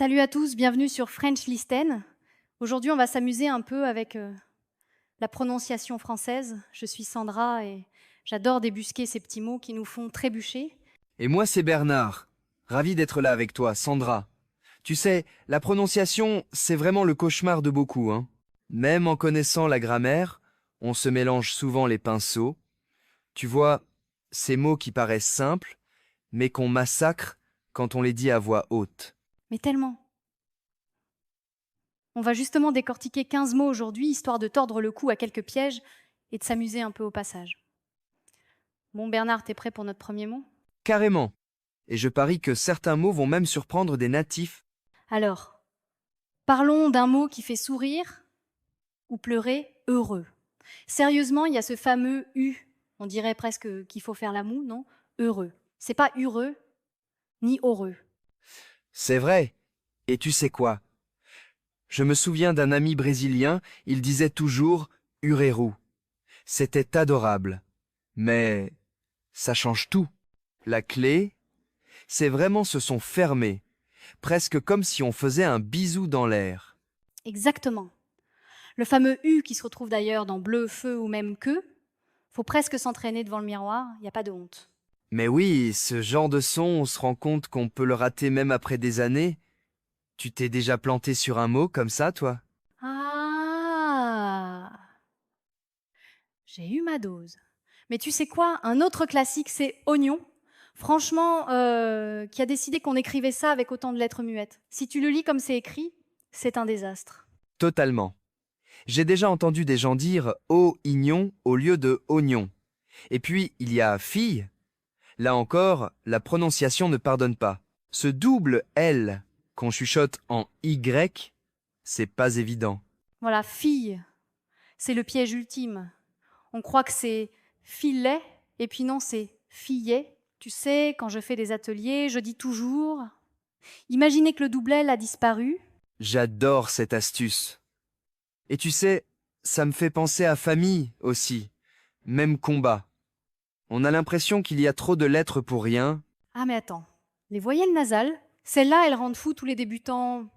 Salut à tous, bienvenue sur French Listen. Aujourd'hui, on va s'amuser un peu avec la prononciation française. Je suis Sandra et j'adore débusquer ces petits mots qui nous font trébucher. Et moi, c'est Bernard. Ravi d'être là avec toi, Sandra. Tu sais, la prononciation, c'est vraiment le cauchemar de beaucoup, hein. Même en connaissant la grammaire, on se mélange souvent les pinceaux. Tu vois, ces mots qui paraissent simples, mais qu'on massacre quand on les dit à voix haute. Mais tellement. On va justement décortiquer 15 mots aujourd'hui, histoire de tordre le cou à quelques pièges et de s'amuser un peu au passage. Bon Bernard, t'es prêt pour notre premier mot? Carrément. Et je parie que certains mots vont même surprendre des natifs. Alors, parlons d'un mot qui fait sourire ou pleurer, heureux. Sérieusement, il y a ce fameux U. On dirait presque qu'il faut faire la moue, non? Heureux. C'est pas heureux ni heureux. C'est vrai. Et tu sais quoi? Je me souviens d'un ami brésilien, il disait toujours « Ureru ». C'était adorable. Mais ça change tout. La clé, c'est vraiment se sont fermés, presque comme si on faisait un bisou dans l'air. Exactement. Le fameux U qui se retrouve d'ailleurs dans bleu, feu ou même que, faut presque s'entraîner devant le miroir, il n'y a pas de honte. Mais oui, ce genre de son, on se rend compte qu'on peut le rater même après des années. Tu t'es déjà planté sur un mot comme ça, toi? Ah, j'ai eu ma dose. Mais tu sais quoi? Un autre classique, c'est oignon. Franchement, qui a décidé qu'on écrivait ça avec autant de lettres muettes. Si tu le lis comme c'est écrit, c'est un désastre. Totalement. J'ai déjà entendu des gens dire oignon au lieu de oignon. Et puis, il y a fille. Là encore, la prononciation ne pardonne pas. Ce double L qu'on chuchote en Y, c'est pas évident. Voilà, fille, c'est le piège ultime. On croit que c'est filet, et puis non, c'est fillet. Tu sais, quand je fais des ateliers, je dis toujours imaginez que le double L a disparu. J'adore cette astuce. Et tu sais, ça me fait penser à famille aussi. Même combat. On a l'impression qu'il y a trop de lettres pour rien. Ah, mais attends, les voyelles nasales, celles-là, elles rendent fous tous les débutants.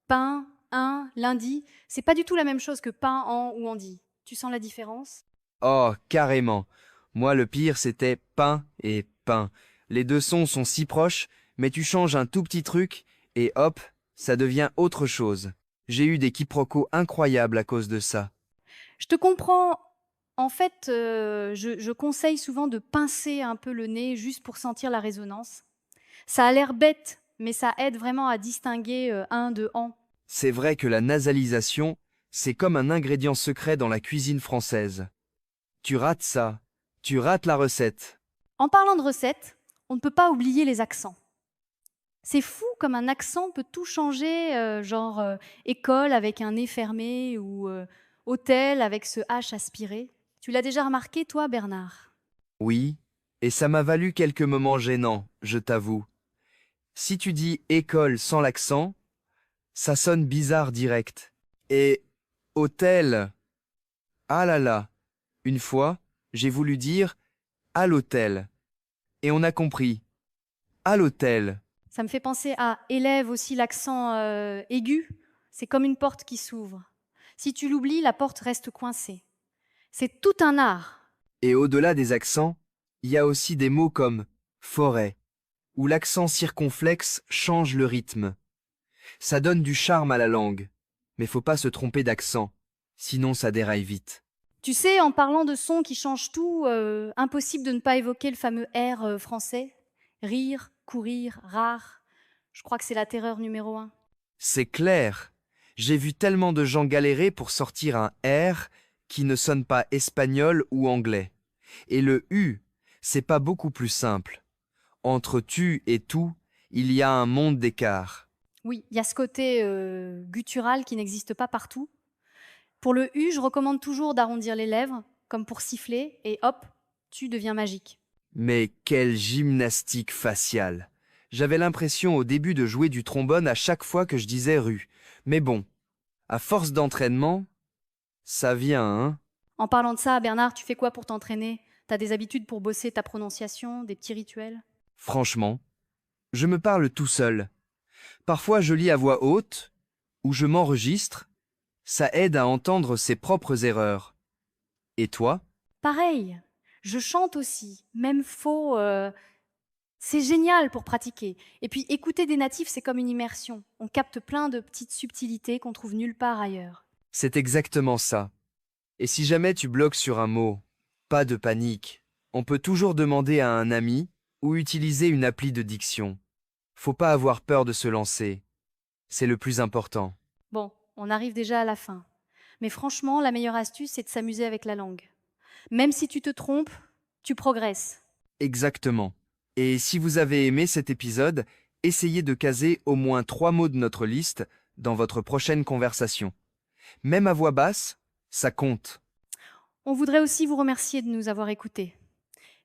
Pain, un, lundi, c'est pas du tout la même chose que pain, en ou andi. Tu sens la différence? Oh, carrément. Moi, le pire, c'était pain et pain. Les deux sons sont si proches, mais tu changes un tout petit truc, et hop, ça devient autre chose. J'ai eu des quiproquos incroyables à cause de ça. Je te comprends. En fait, je conseille souvent de pincer un peu le nez juste pour sentir la résonance. Ça a l'air bête, mais ça aide vraiment à distinguer un de en. C'est vrai que la nasalisation, c'est comme un ingrédient secret dans la cuisine française. Tu rates ça, tu rates la recette. En parlant de recettes, on ne peut pas oublier les accents. C'est fou comme un accent peut tout changer, genre école avec un nez fermé ou hôtel avec ce H aspiré. Tu l'as déjà remarqué, toi, Bernard? Oui, et ça m'a valu quelques moments gênants, je t'avoue. Si tu dis école sans l'accent, ça sonne bizarre direct. Et hôtel, ah là là, une fois, j'ai voulu dire à l'hôtel. Et on a compris, à l'hôtel. Ça me fait penser à élève aussi l'accent aigu. C'est comme une porte qui s'ouvre. Si tu l'oublies, la porte reste coincée. C'est tout un art. Et au-delà des accents, il y a aussi des mots comme forêt, où l'accent circonflexe change le rythme. Ça donne du charme à la langue, mais faut pas se tromper d'accent, sinon ça déraille vite. Tu sais, en parlant de sons qui changent tout, impossible de ne pas évoquer le fameux R français. Rire, courir, rare. Je crois que c'est la terreur numéro un. C'est clair. J'ai vu tellement de gens galérer pour sortir un R qui ne sonne pas espagnol ou anglais. Et le U, c'est pas beaucoup plus simple. Entre tu et tout, il y a un monde d'écart. Oui, il y a ce côté guttural qui n'existe pas partout. Pour le U, je recommande toujours d'arrondir les lèvres, comme pour siffler, et hop, tu deviens magique. Mais quelle gymnastique faciale! J'avais l'impression au début de jouer du trombone à chaque fois que je disais rue. Mais bon, à force d'entraînement, ça vient, hein? En parlant de ça, Bernard, tu fais quoi pour t'entraîner? T'as des habitudes pour bosser ta prononciation, des petits rituels? Franchement, je me parle tout seul. Parfois je lis à voix haute, ou je m'enregistre, ça aide à entendre ses propres erreurs. Et toi? Pareil, je chante aussi, même faux. C'est génial pour pratiquer. Et puis écouter des natifs, c'est comme une immersion. On capte plein de petites subtilités qu'on trouve nulle part ailleurs. C'est exactement ça. Et si jamais tu bloques sur un mot, pas de panique. On peut toujours demander à un ami ou utiliser une appli de diction. Faut pas avoir peur de se lancer. C'est le plus important. Bon, on arrive déjà à la fin. Mais franchement, la meilleure astuce, c'est de s'amuser avec la langue. Même si tu te trompes, tu progresses. Exactement. Et si vous avez aimé cet épisode, essayez de caser au moins 3 mots de notre liste dans votre prochaine conversation. Même à voix basse, ça compte. On voudrait aussi vous remercier de nous avoir écoutés.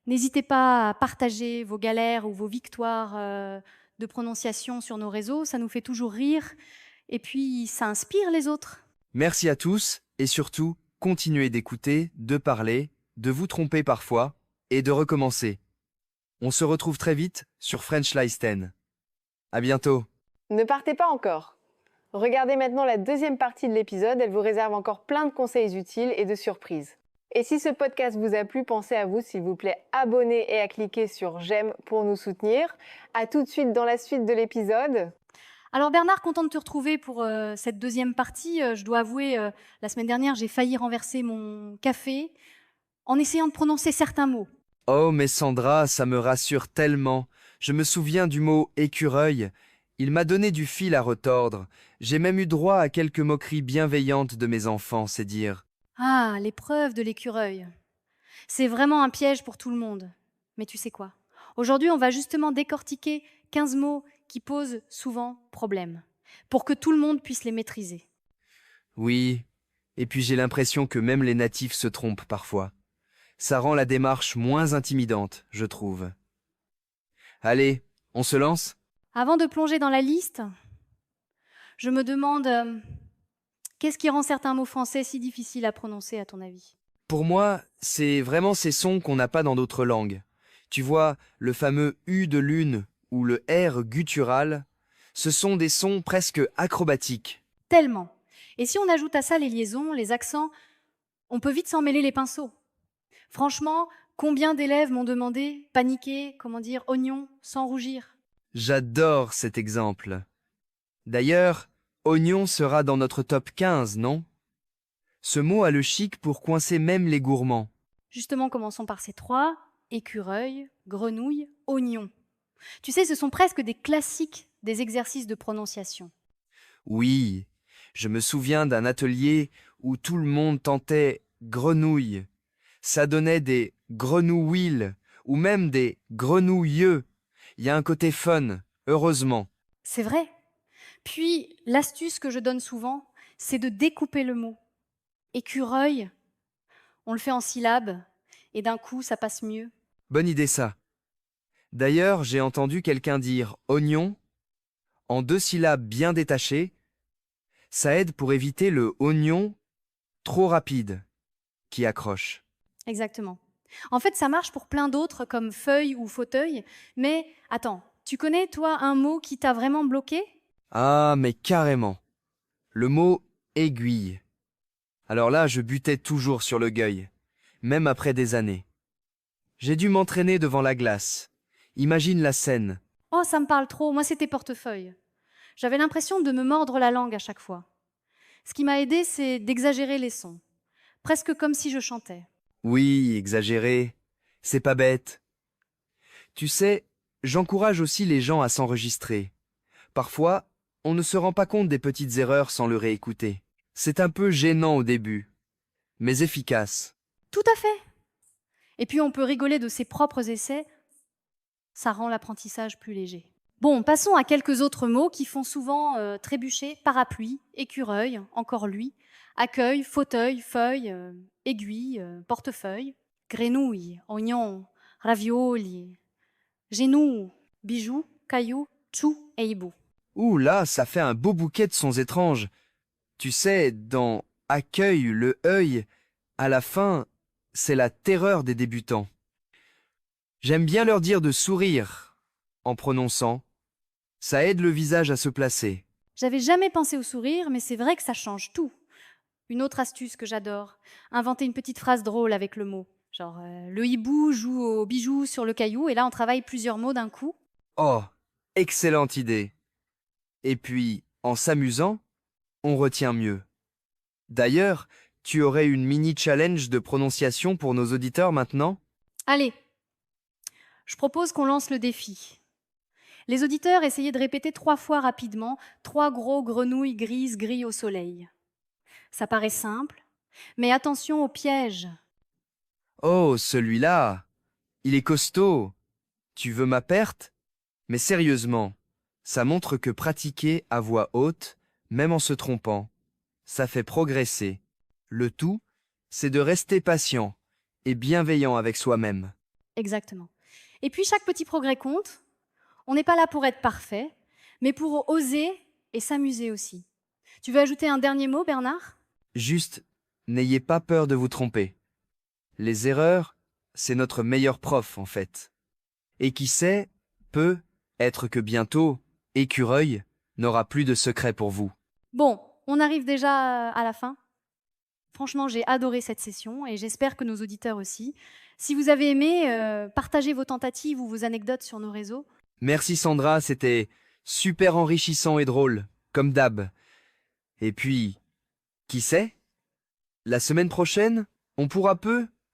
N'hésitez pas à partager vos galères ou vos victoires de prononciation sur nos réseaux, ça nous fait toujours rire et puis ça inspire les autres. Merci à tous et surtout, continuez d'écouter, de parler, de vous tromper parfois et de recommencer. On se retrouve très vite sur French Leisten. À bientôt. Ne partez pas encore. Regardez maintenant la deuxième partie de l'épisode, elle vous réserve encore plein de conseils utiles et de surprises. Et si ce podcast vous a plu, pensez à vous, s'il vous plaît, abonner et à cliquer sur j'aime pour nous soutenir. À tout de suite dans la suite de l'épisode. Alors Bernard, content de te retrouver pour cette deuxième partie. Je dois avouer, la semaine dernière, j'ai failli renverser mon café en essayant de prononcer certains mots. Oh, mais Sandra, ça me rassure tellement. Je me souviens du mot écureuil. Il m'a donné du fil à retordre. J'ai même eu droit à quelques moqueries bienveillantes de mes enfants, c'est dire. Ah, l'épreuve de l'écureuil. C'est vraiment un piège pour tout le monde. Mais tu sais quoi? Aujourd'hui, on va justement décortiquer 15 mots qui posent souvent problème, pour que tout le monde puisse les maîtriser. Oui, et puis j'ai l'impression que même les natifs se trompent parfois. Ça rend la démarche moins intimidante, je trouve. Allez, on se lance? Avant de plonger dans la liste, je me demande qu'est-ce qui rend certains mots français si difficiles à prononcer à ton avis? Pour moi, c'est vraiment ces sons qu'on n'a pas dans d'autres langues. Tu vois, le fameux U de lune ou le R guttural, ce sont des sons presque acrobatiques. Tellement. Et si on ajoute à ça les liaisons, les accents, on peut vite s'en mêler les pinceaux. Franchement, combien d'élèves m'ont demandé paniquer, comment dire, oignon, sans rougir? J'adore cet exemple. D'ailleurs, oignon sera dans notre top 15, non? Ce mot a le chic pour coincer même les gourmands. Justement, commençons par ces trois, écureuil, grenouille, oignon. Tu sais, ce sont presque des classiques des exercices de prononciation. Oui, je me souviens d'un atelier où tout le monde tentait grenouille. Ça donnait des grenouilles ou même des grenouilleux. Il y a un côté fun, heureusement. C'est vrai. Puis, l'astuce que je donne souvent, c'est de découper le mot. Écureuil, on le fait en syllabes, et d'un coup, ça passe mieux. Bonne idée ça. D'ailleurs, j'ai entendu quelqu'un dire oignon en 2 syllabes bien détachées. Ça aide pour éviter le oignon trop rapide qui accroche. Exactement. En fait, ça marche pour plein d'autres, comme feuille ou fauteuil. Mais attends, tu connais, toi, un mot qui t'a vraiment bloqué? Ah, mais carrément. Le mot aiguille. Alors là, je butais toujours sur le gueuil, même après des années. J'ai dû m'entraîner devant la glace. Imagine la scène. Oh, ça me parle trop. Moi, c'était portefeuille. J'avais l'impression de me mordre la langue à chaque fois. Ce qui m'a aidé, c'est d'exagérer les sons. Presque comme si je chantais. Oui, exagéré. C'est pas bête. Tu sais, j'encourage aussi les gens à s'enregistrer. Parfois, on ne se rend pas compte des petites erreurs sans le réécouter. C'est un peu gênant au début, mais efficace. Tout à fait. Et puis, on peut rigoler de ses propres essais. Ça rend l'apprentissage plus léger. Bon, passons à quelques autres mots qui font souvent trébucher. Parapluie, écureuil, encore lui, accueil, fauteuil, feuille, aiguille, portefeuille, grenouille, oignon, ravioli, genou, bijou, caillou, chou et hibou. Ouh là, ça fait un beau bouquet de sons étranges. Tu sais, dans accueil, le œil, à la fin, c'est la terreur des débutants. J'aime bien leur dire de sourire en prononçant. Ça aide le visage à se placer. J'avais jamais pensé au sourire, mais c'est vrai que ça change tout. Une autre astuce que j'adore, inventer une petite phrase drôle avec le mot. Genre, le hibou joue au bijou sur le caillou, et là on travaille plusieurs mots d'un coup. Oh, excellente idée. Et puis, en s'amusant, on retient mieux. D'ailleurs, tu aurais une mini challenge de prononciation pour nos auditeurs maintenant? Allez, je propose qu'on lance le défi. Les auditeurs essayaient de répéter 3 fois rapidement 3 gros grenouilles grises grillent au soleil. Ça paraît simple, mais attention au piège. Oh, celui-là, il est costaud. Tu veux ma perte? Mais sérieusement, ça montre que pratiquer à voix haute, même en se trompant, ça fait progresser. Le tout, c'est de rester patient et bienveillant avec soi-même. Exactement. Et puis chaque petit progrès compte. On n'est pas là pour être parfait, mais pour oser et s'amuser aussi. Tu veux ajouter un dernier mot, Bernard? Juste, n'ayez pas peur de vous tromper. Les erreurs, c'est notre meilleur prof en fait. Et qui sait, peut être que bientôt, Écureuil n'aura plus de secret pour vous. Bon, on arrive déjà à la fin. Franchement, j'ai adoré cette session et j'espère que nos auditeurs aussi. Si vous avez aimé, partagez vos tentatives ou vos anecdotes sur nos réseaux. Merci Sandra, c'était super enrichissant et drôle, comme d'hab. Et puis, qui sait? La semaine prochaine, on pourra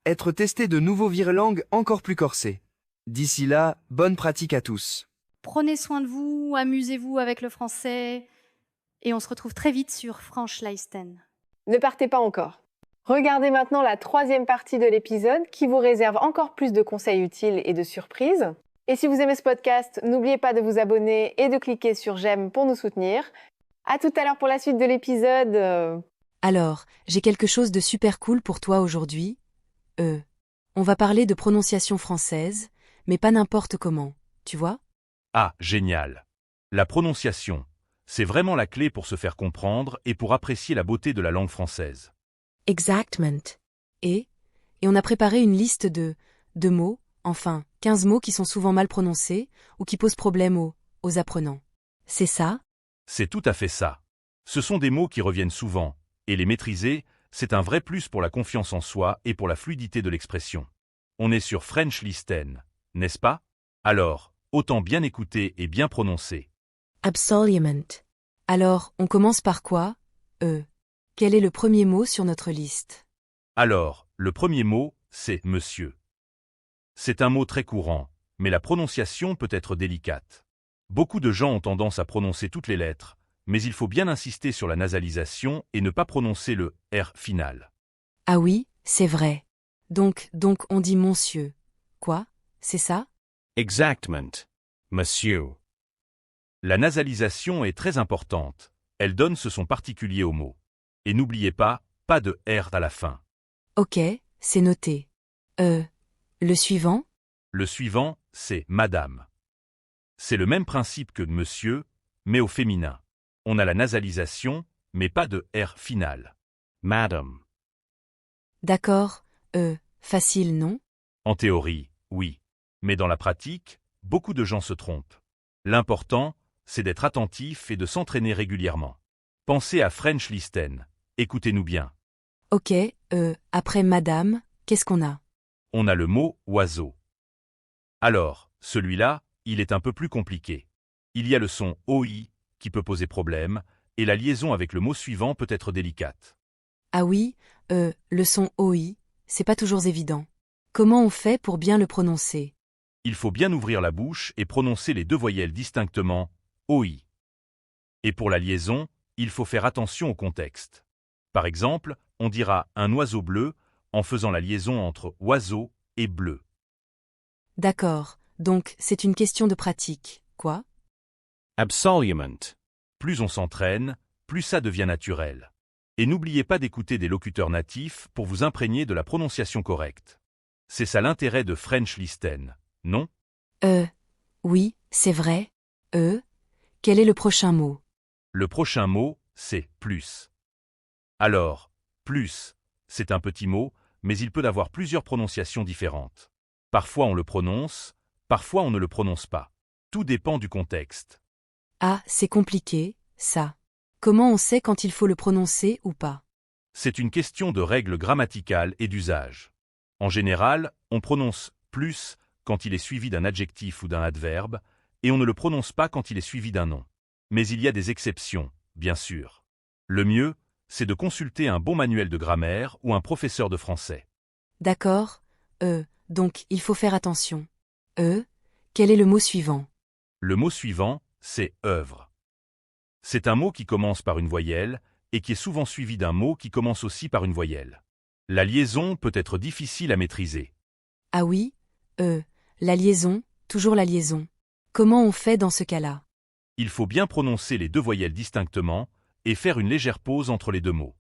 être testé de nouveaux virelangues encore plus corsés. D'ici là, bonne pratique à tous. Prenez soin de vous, amusez-vous avec le français et on se retrouve très vite sur Franche Leisten. Ne partez pas encore. Regardez maintenant la 3e partie de l'épisode qui vous réserve encore plus de conseils utiles et de surprises. Et si vous aimez ce podcast, n'oubliez pas de vous abonner et de cliquer sur j'aime pour nous soutenir. À tout à l'heure pour la suite de l'épisode. Alors, j'ai quelque chose de super cool pour toi aujourd'hui. On va parler de prononciation française, mais pas n'importe comment, tu vois? Ah, génial. La prononciation, c'est vraiment la clé pour se faire comprendre et pour apprécier la beauté de la langue française. Exactement. Et on a préparé une liste de mots, enfin, 15 mots qui sont souvent mal prononcés ou qui posent problème aux apprenants. C'est ça? C'est tout à fait ça. Ce sont des mots qui reviennent souvent, et les maîtriser, c'est un vrai plus pour la confiance en soi et pour la fluidité de l'expression. On est sur French Listen, n'est-ce pas? Alors, autant bien écouter et bien prononcer. Absolument. Alors, on commence par quoi? Quel est le premier mot sur notre liste? Alors, le premier mot, c'est « monsieur ». C'est un mot très courant, mais la prononciation peut être délicate. Beaucoup de gens ont tendance à prononcer toutes les lettres, mais il faut bien insister sur la nasalisation et ne pas prononcer le « R » final. Ah oui, c'est vrai. Donc on dit monsieur. Quoi? C'est ça? Exactement. Monsieur. La nasalisation est très importante. Elle donne ce son particulier au mot. Et n'oubliez pas de R à la fin. Ok, c'est noté. Le suivant? Le suivant, c'est madame. C'est le même principe que monsieur, mais au féminin. On a la nasalisation, mais pas de R final. Madame. D'accord, facile, non? En théorie, oui. Mais dans la pratique, beaucoup de gens se trompent. L'important, c'est d'être attentif et de s'entraîner régulièrement. Pensez à French Listen. Écoutez-nous bien. Ok, après madame, qu'est-ce qu'on a? On a le mot oiseau. Alors, celui-là, il est un peu plus compliqué. Il y a le son OI qui peut poser problème, et la liaison avec le mot suivant peut être délicate. Ah oui, le son OI, c'est pas toujours évident. Comment on fait pour bien le prononcer? Il faut bien ouvrir la bouche et prononcer les 2 voyelles distinctement, OI. Et pour la liaison, il faut faire attention au contexte. Par exemple, on dira un oiseau bleu en faisant la liaison entre oiseau et bleu. D'accord, donc c'est une question de pratique, quoi? Absolument. Plus on s'entraîne, plus ça devient naturel. Et n'oubliez pas d'écouter des locuteurs natifs pour vous imprégner de la prononciation correcte. C'est ça l'intérêt de French Listen, non? Oui, c'est vrai. Quel est le prochain mot? Le prochain mot, c'est plus. Alors, plus, c'est un petit mot, mais il peut avoir plusieurs prononciations différentes. Parfois on le prononce, parfois on ne le prononce pas. Tout dépend du contexte. Ah, c'est compliqué, ça. Comment on sait quand il faut le prononcer ou pas? C'est une question de règles grammaticales et d'usage. En général, on prononce plus quand il est suivi d'un adjectif ou d'un adverbe, et on ne le prononce pas quand il est suivi d'un nom. Mais il y a des exceptions, bien sûr. Le mieux, c'est de consulter un bon manuel de grammaire ou un professeur de français. D'accord, donc il faut faire attention. Quel est le mot suivant? Le mot suivant, c'est œuvre. C'est un mot qui commence par une voyelle et qui est souvent suivi d'un mot qui commence aussi par une voyelle. La liaison peut être difficile à maîtriser. Ah oui, la liaison, toujours la liaison. Comment on fait dans ce cas-là? Il faut bien prononcer les deux voyelles distinctement et faire une légère pause entre les deux mots.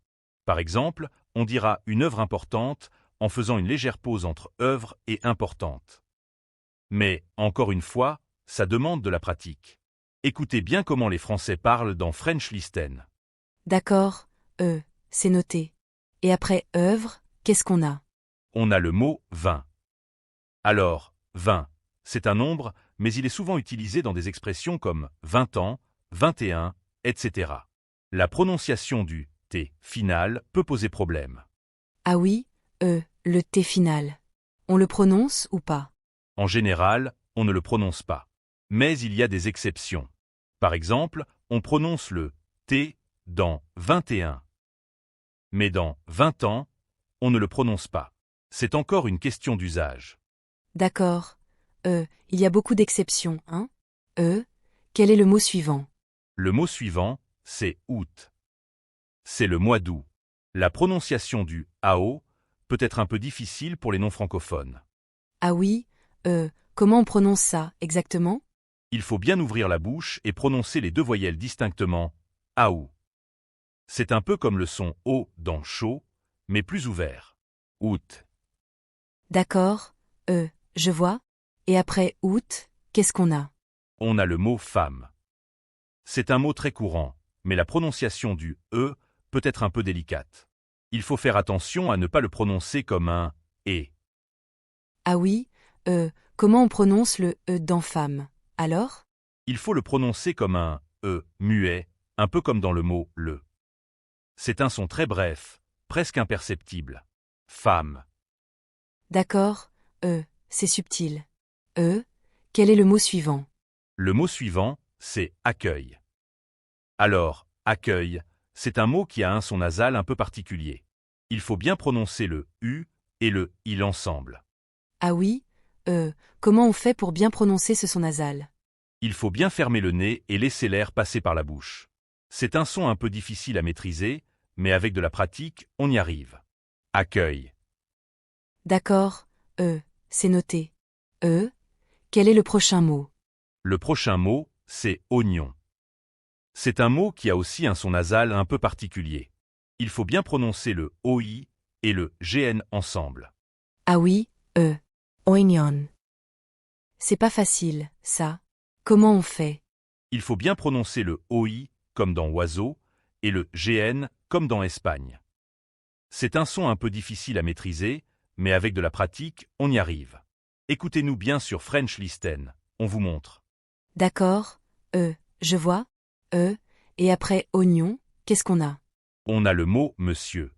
Par exemple, on dira une œuvre importante en faisant une légère pause entre œuvre et importante. Mais, encore une fois, ça demande de la pratique. Écoutez bien comment les Français parlent dans French Listen. D'accord, c'est noté. Et après œuvre, qu'est-ce qu'on a? On a le mot 20. Alors, 20, c'est un nombre, mais il est souvent utilisé dans des expressions comme 20 ans, 21, etc. La prononciation du T final peut poser problème. Ah oui, le T final. On le prononce ou pas? En général, on ne le prononce pas. Mais il y a des exceptions. Par exemple, on prononce le T dans 21. Mais dans 20 ans, on ne le prononce pas. C'est encore une question d'usage. D'accord, il y a beaucoup d'exceptions, hein? Quel est le mot suivant? Le mot suivant, c'est août. C'est le mois d'août. La prononciation du AO peut être un peu difficile pour les non-francophones. Ah oui, comment on prononce ça, exactement? Il faut bien ouvrir la bouche et prononcer les deux voyelles distinctement, AO. C'est un peu comme le son O dans chaud, mais plus ouvert. Août. D'accord, je vois. Et après août, qu'est-ce qu'on a? On a le mot femme. C'est un mot très courant, mais la prononciation du E peut être un peu délicate. Il faut faire attention à ne pas le prononcer comme un E. Ah oui, comment on prononce le E dans femme? Alors? Il faut le prononcer comme un E muet, un peu comme dans le mot le. C'est un son très bref, presque imperceptible. Femme. D'accord, c'est subtil. Quel est le mot suivant? Le mot suivant, c'est accueil. Alors, accueil, c'est un mot qui a un son nasal un peu particulier. Il faut bien prononcer le U et le il ensemble. Ah oui, comment on fait pour bien prononcer ce son nasal? Il faut bien fermer le nez et laisser l'air passer par la bouche. C'est un son un peu difficile à maîtriser, mais avec de la pratique, on y arrive. Accueil. D'accord, c'est noté. Quel est le prochain mot? Le prochain mot, c'est oignon. C'est un mot qui a aussi un son nasal un peu particulier. Il faut bien prononcer le OI et le GN ensemble. Ah oui, oignon. C'est pas facile, ça. Comment on fait? Il faut bien prononcer le OI comme dans oiseau et le GN comme dans Espagne. C'est un son un peu difficile à maîtriser, mais avec de la pratique, on y arrive. Écoutez-nous bien sur French Listen, on vous montre. D'accord, je vois. Et après oignon, qu'est-ce qu'on a? On a le mot monsieur.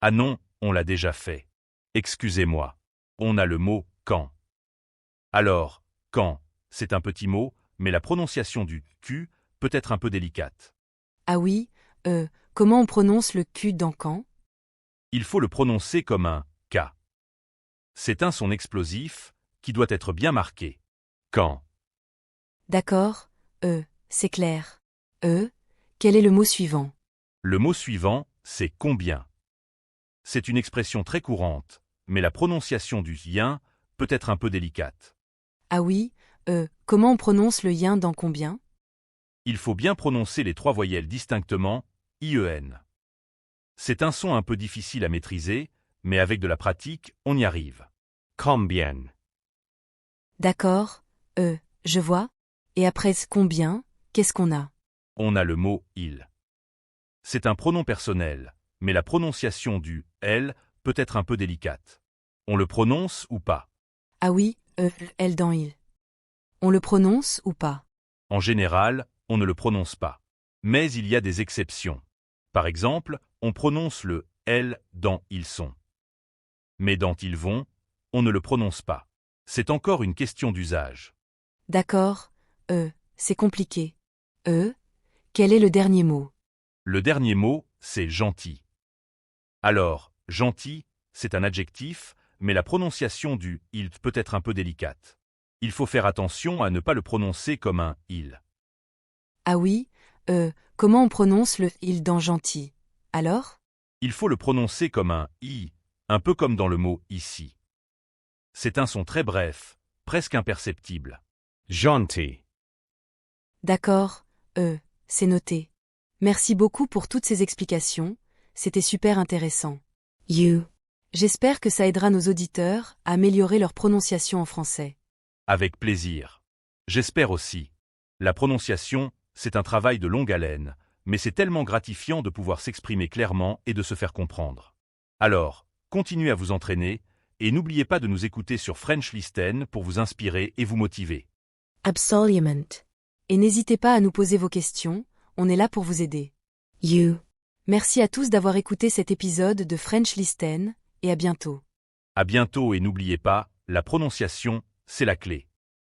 Ah non, on l'a déjà fait. Excusez-moi. On a le mot quand. Alors, quand, c'est un petit mot, mais la prononciation du Q peut être un peu délicate. Ah oui, comment on prononce le Q dans quand? Il faut le prononcer comme un K. C'est un son explosif qui doit être bien marqué. Quand. D'accord, c'est clair. Quel est le mot suivant? Le mot suivant, c'est combien. C'est une expression très courante, mais la prononciation du yin peut être un peu délicate. Ah oui, comment on prononce le yin dans combien? Il faut bien prononcer les trois voyelles distinctement, IEN. C'est un son un peu difficile à maîtriser, mais avec de la pratique, on y arrive. Combien. D'accord, je vois. Et après combien, qu'est-ce qu'on a? On a le mot il. C'est un pronom personnel, mais la prononciation du elle peut être un peu délicate. On le prononce ou pas? Ah oui, elle dans il. On le prononce ou pas? En général, on ne le prononce pas. Mais il y a des exceptions. Par exemple, on prononce le L dans ils sont. Mais dans ils vont, on ne le prononce pas. C'est encore une question d'usage. D'accord, c'est compliqué. Quel est le dernier mot? Le dernier mot, c'est gentil. Alors, gentil, c'est un adjectif, mais la prononciation du il peut être un peu délicate. Il faut faire attention à ne pas le prononcer comme un il. Ah oui, comment on prononce le il dans gentil? Alors? Il faut le prononcer comme un i, un peu comme dans le mot ici. C'est un son très bref, presque imperceptible. Gentil. D'accord, c'est noté. Merci beaucoup pour toutes ces explications, c'était super intéressant. J'espère que ça aidera nos auditeurs à améliorer leur prononciation en français. Avec plaisir. J'espère aussi. La prononciation, c'est un travail de longue haleine, mais c'est tellement gratifiant de pouvoir s'exprimer clairement et de se faire comprendre. Alors, continuez à vous entraîner, et n'oubliez pas de nous écouter sur French Listen pour vous inspirer et vous motiver. Absolument. Et n'hésitez pas à nous poser vos questions, on est là pour vous aider. Merci à tous d'avoir écouté cet épisode de French Listen, et à bientôt. À bientôt et n'oubliez pas, la prononciation, c'est la clé.